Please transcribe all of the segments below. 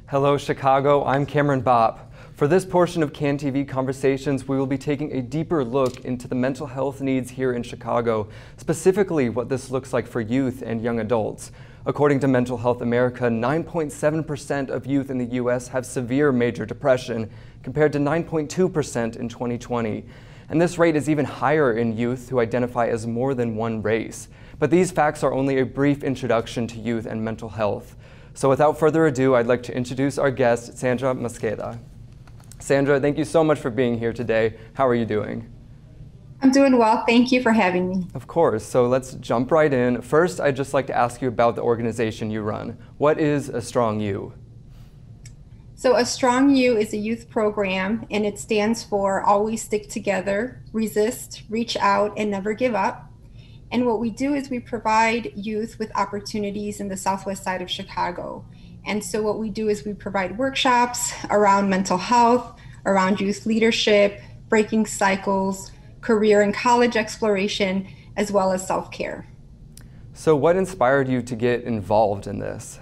Hello, Chicago. I'm Cameron Bopp. For this portion of CAN TV Conversations, we will be taking a deeper look into the mental health needs here in Chicago, specifically what this looks like for youth and young adults. According to Mental Health America, 9.7% of youth in the U.S. have severe major depression, compared to 9.2% in 2020. And this rate is even higher in youth who identify as more than one race. But these facts are only a brief introduction to youth and mental health. So without further ado, I'd like to introduce our guest, Sandra Mosqueda. Sandra, thank you so much for being here today. How are you doing? I'm doing well. Thank you for having me. Of course. So let's jump right in. First, I'd just like to ask you about the organization you run. What is A-STRRONG-U? So A-STRRONG-U is a youth program, and it stands for Always Stick Together, Resist, Reach Out, and Never Give Up. And what we do is we provide youth with opportunities in the southwest side of Chicago. And so what we do is we provide workshops around mental health, around youth leadership, breaking cycles, career and college exploration, as well as self-care. So what inspired you to get involved in this?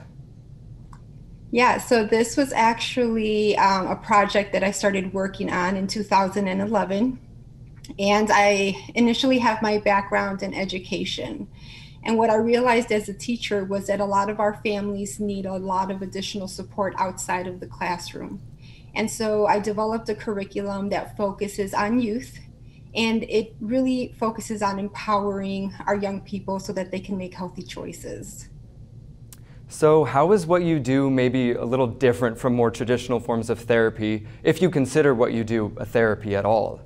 Yeah, so this was actually a project that I started working on in 2011. And I initially have my background in education. And what I realized as a teacher was that a lot of our families need a lot of additional support outside of the classroom. And so I developed a curriculum that focuses on youth, and it really focuses on empowering our young people so that they can make healthy choices. So how is what you do maybe a little different from more traditional forms of therapy, if you consider what you do a therapy at all?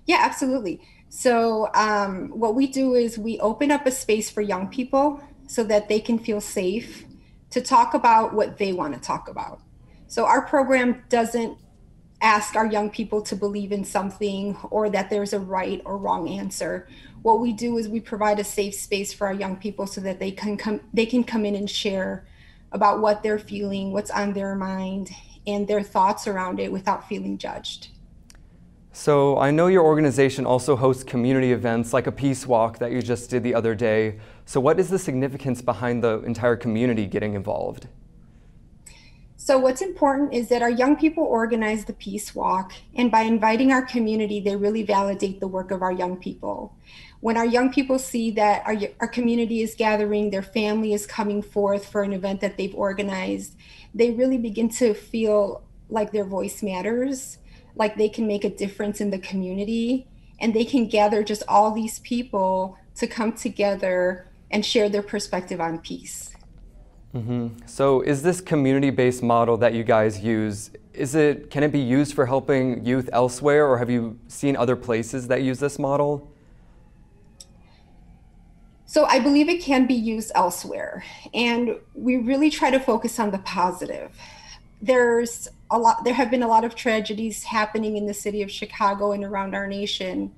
Yeah, absolutely. So what we do is we open up a space for young people so that they can feel safe to talk about what they want to talk about. So our program doesn't ask our young people to believe in something or that there's a right or wrong answer. What we do is we provide a safe space for our young people so that they can come in and share about what they're feeling, what's on their mind, and their thoughts around it without feeling judged. So I know your organization also hosts community events like a peace walk that you just did the other day. So what is the significance behind the entire community getting involved? So what's important is that our young people organize the peace walk, and by inviting our community, they really validate the work of our young people. When our young people see that our community is gathering, their family is coming forth for an event that they've organized, they really begin to feel like their voice matters, like they can make a difference in the community, and they can gather just all these people to come together and share their perspective on peace. So is this community-based model that you guys use, can it be used for helping youth elsewhere, or have you seen other places that use this model? So I believe it can be used elsewhere, and we really try to focus on the positive. There have been a lot of tragedies happening in the city of Chicago and around our nation.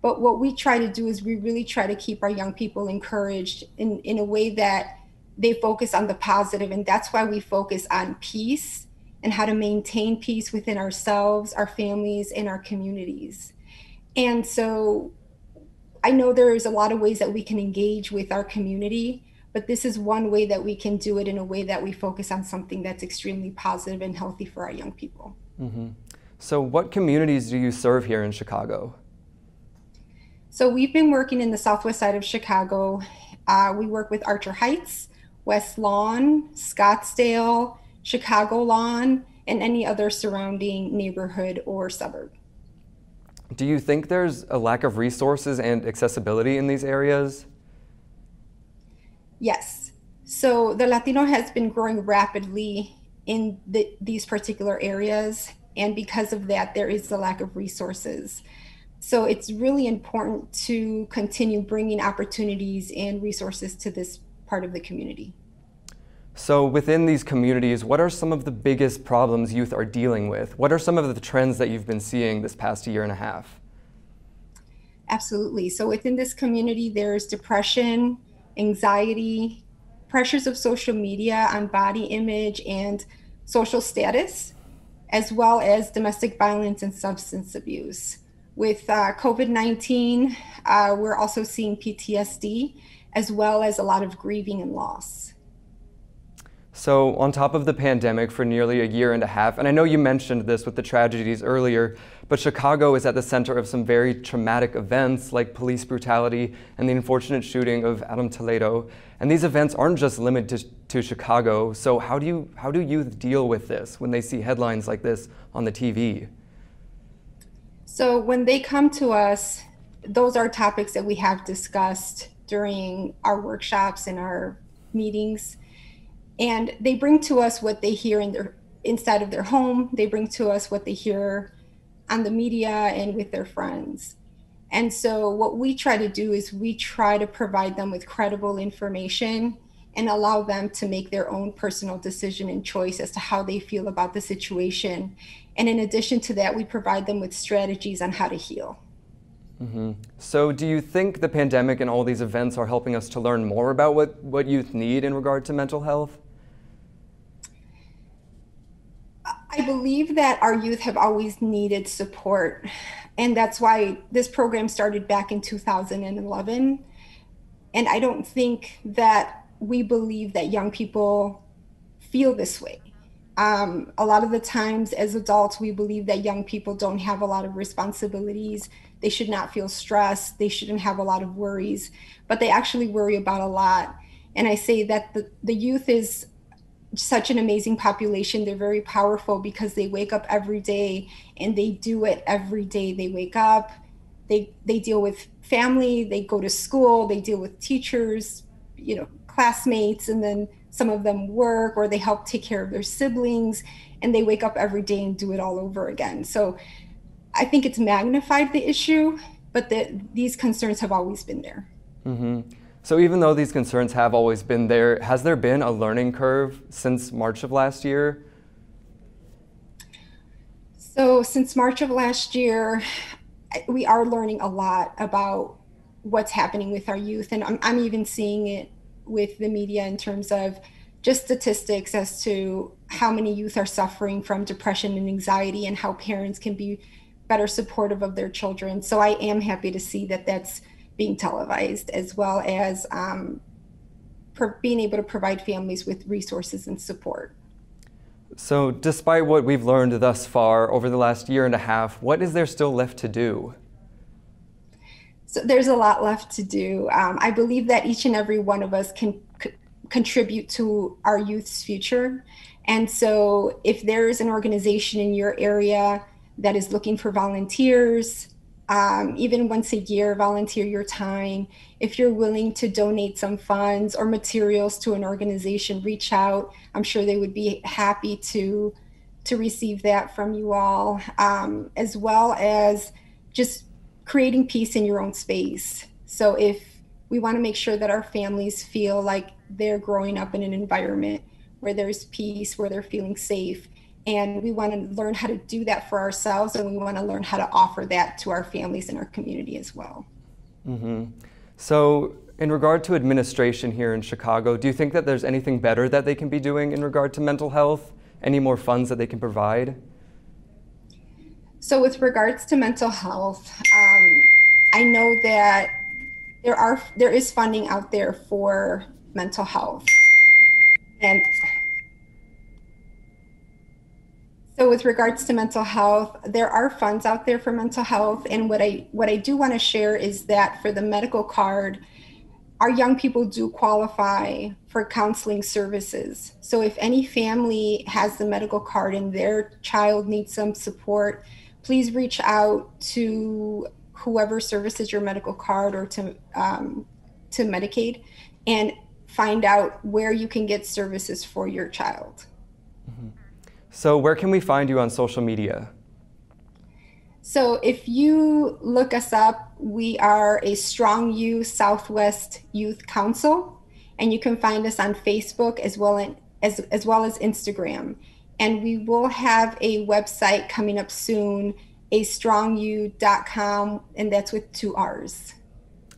But what we try to do is we really try to keep our young people encouraged in a way that they focus on the positive. And that's why we focus on peace and how to maintain peace within ourselves, our families, and our communities. And so I know there is a lot of ways that we can engage with our community, but this is one way that we can do it in a way that we focus on something that's extremely positive and healthy for our young people. So what communities do you serve here in Chicago? So we've been working in the southwest side of Chicago. We work with Archer Heights, West Lawn, Scottsdale, Chicago Lawn, and any other surrounding neighborhood or suburb. Do you think there's a lack of resources and accessibility in these areas? Yes. So the Latino has been growing rapidly in these particular areas. And because of that, there is a lack of resources. So it's really important to continue bringing opportunities and resources to this part of the community. So within these communities, what are some of the biggest problems youth are dealing with? What are some of the trends that you've been seeing this past year and a half? Absolutely. So within this community, there's depression, anxiety, pressures of social media on body image, and social status, as well as domestic violence and substance abuse. With COVID-19, we're also seeing PTSD, as well as a lot of grieving and loss. So on top of the pandemic for nearly a year and a half, and I know you mentioned this with the tragedies earlier, but Chicago is at the center of some very traumatic events like police brutality and the unfortunate shooting of Adam Toledo. And these events aren't just limited to Chicago. So how do youth deal with this when they see headlines like this on the TV? So when they come to us, those are topics that we have discussed during our workshops and our meetings. And they bring to us what they hear inside of their home. They bring to us what they hear on the media and with their friends. And so what we try to do is we try to provide them with credible information and allow them to make their own personal decision and choice as to how they feel about the situation. And in addition to that, we provide them with strategies on how to heal. Mm-hmm. So do you think the pandemic and all these events are helping us to learn more about what youth need in regard to mental health? I believe that our youth have always needed support, and that's why this program started back in 2011. And I don't think that we believe that young people feel this way. A lot of the times as adults, we believe that young people don't have a lot of responsibilities. They should not feel stressed. They shouldn't have a lot of worries, but they actually worry about a lot. And I say that the youth is such an amazing population. They're very powerful because they wake up every day and they do it every day. They wake up, they deal with family, they go to school, they deal with teachers, classmates, and then some of them work or they help take care of their siblings, and they wake up every day and do it all over again. So I think it's magnified the issue, but these concerns have always been there. Mm-hmm. So even though these concerns have always been there, has there been a learning curve since March of last year? So since March of last year, we are learning a lot about what's happening with our youth. And I'm even seeing it with the media in terms of just statistics as to how many youth are suffering from depression and anxiety and how parents can be better supportive of their children. So I am happy to see that that's being televised, as well as being able to provide families with resources and support. So despite what we've learned thus far over the last year and a half, what is there still left to do? So there's a lot left to do. I believe that each and every one of us can contribute to our youth's future. And so if there is an organization in your area that is looking for volunteers, even once a year, volunteer your time. If you're willing to donate some funds or materials to an organization, reach out. I'm sure they would be happy to receive that from you all, as well as just creating peace in your own space. So if we want to make sure that our families feel like they're growing up in an environment where there's peace, where they're feeling safe, and we want to learn how to do that for ourselves, and we want to learn how to offer that to our families and our community as well. Mm-hmm. So in regard to administration here in Chicago, do you think that there's anything better that they can be doing in regard to mental health? Any more funds that they can provide? So with regards to mental health, I know that there is funding out there for mental health. And so with regards to mental health, there are funds out there for mental health. And what I do want to share is that for the medical card, our young people do qualify for counseling services. So if any family has the medical card and their child needs some support, please reach out to whoever services your medical card or to Medicaid and find out where you can get services for your child. Mm-hmm. So where can we find you on social media? So if you look us up, we are A-STRRONG-U Southwest Youth Council, and you can find us on Facebook as well as Instagram. And we will have a website coming up soon, A-STRRONG-U.com, and that's with 2 R's.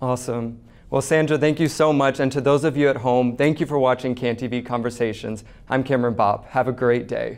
Awesome. Well, Sandra, thank you so much. And to those of you at home, thank you for watching CAN TV Conversations. I'm Cameron Bopp. Have a great day.